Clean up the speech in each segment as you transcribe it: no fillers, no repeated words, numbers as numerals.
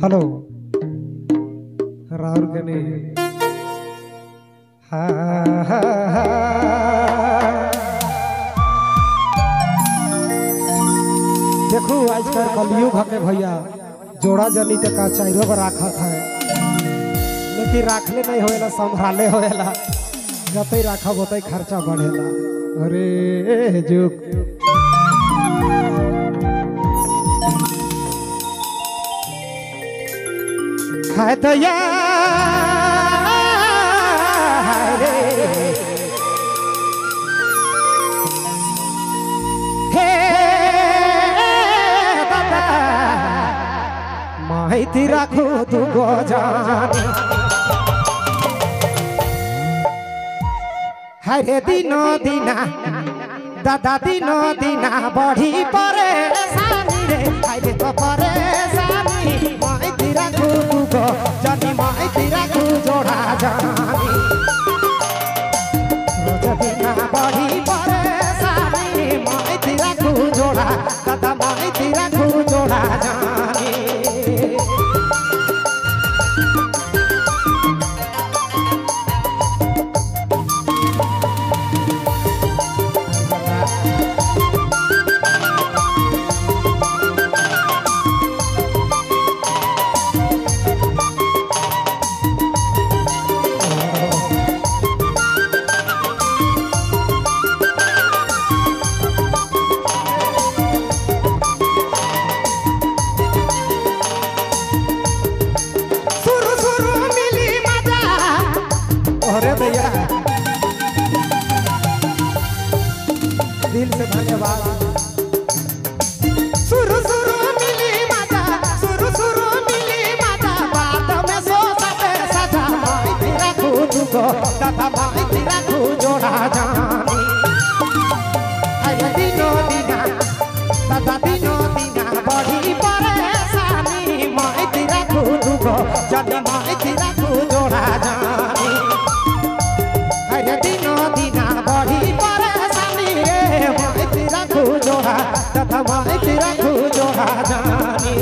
Hello Rahul कने देखो आजकल कलयुग हके भैया जोड़ा जनी तक का चारों पर राखत है लेकिन राखले नहीं होएला संभाले होएला जतई राखब ओतई खर्चा बढ़ेला। अरे जुग है तो माहिती राखो तू गो जानी हरे दिनो दिना दादा दिनो दिना बढ़ी परेशानी रे हरे तो परेशानी माहिती राखो तू गो जानी माहिती राखो जोड़ा जानी रोज दिना बढ़ी परेशानी माहिती राखो जोड़ा दादा माहिती राखो जोड़ा जानी। भैया दिल से धन्यवाद। सुरु सुरु मिली माता सुरु सुरु मिली माता बात में सो सके सजा माहिती राखो तुको दादा माहिती राखो जोड़ा जानी अरे दिनो दिना दादा दिनो दिना बढ़ी परेशानी माहिती राखो तुको जानी माहिती राखो जोड़ा जानी अरे दिनो दिना बढ़ी परेशानी रे माहिती राखो जोड़ा तथा माहिती राखो जोड़ा जानी।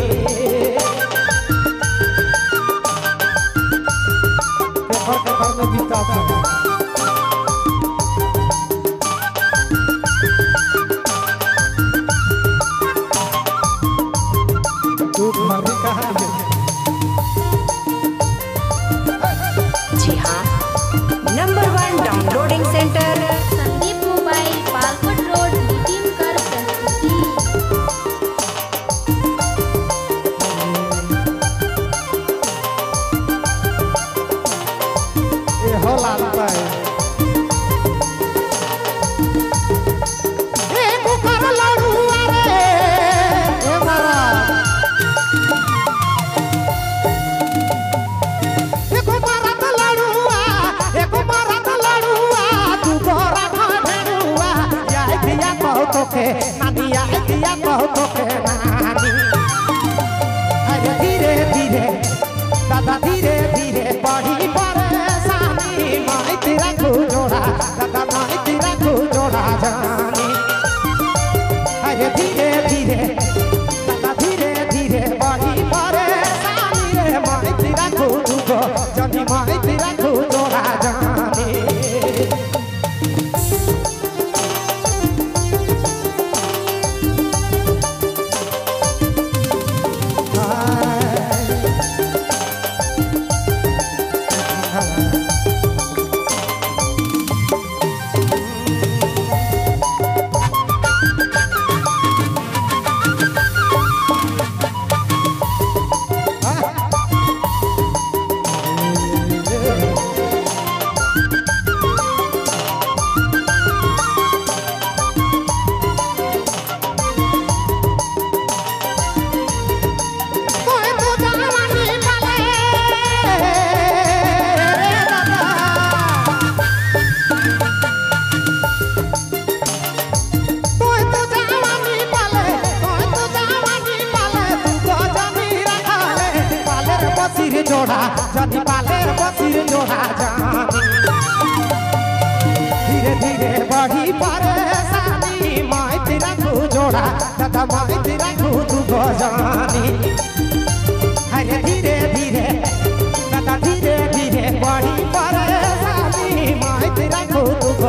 पेपर में बीता जी हाँ number 1 downloading centre Sandeep mobile Palkot road team कर प्रस्तुति ये हो लालता है ए कुकर लड़ुआ रे ए मारा देखो मारा तो लड़ुआ देखो मारा तो लड़ुआ तू गोरा ढाढुआ या दिया बहुत के नानी या दिया बहुत के नानी अरे धीरे धीरे दादा धीरे धीरे बढ़ी परेशानी माहिती राखो जोड़ा दादा माहिती राखो जोड़ा जानी अरे धीरे धीरे दादा धीरे धीरे बढ़ी परेशानी रे माहिती राखो तुको जानी माहिती राखो जोड़ा जानी। जोड़ा जानी पालेर बसिर जोड़ा जानी धीरे धीरे बढ़ी परेशानी माहिती राखो जोड़ा दादा माहिती राखो तू जानी हरे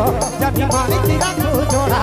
जब मारी तेरा तू जोड़ा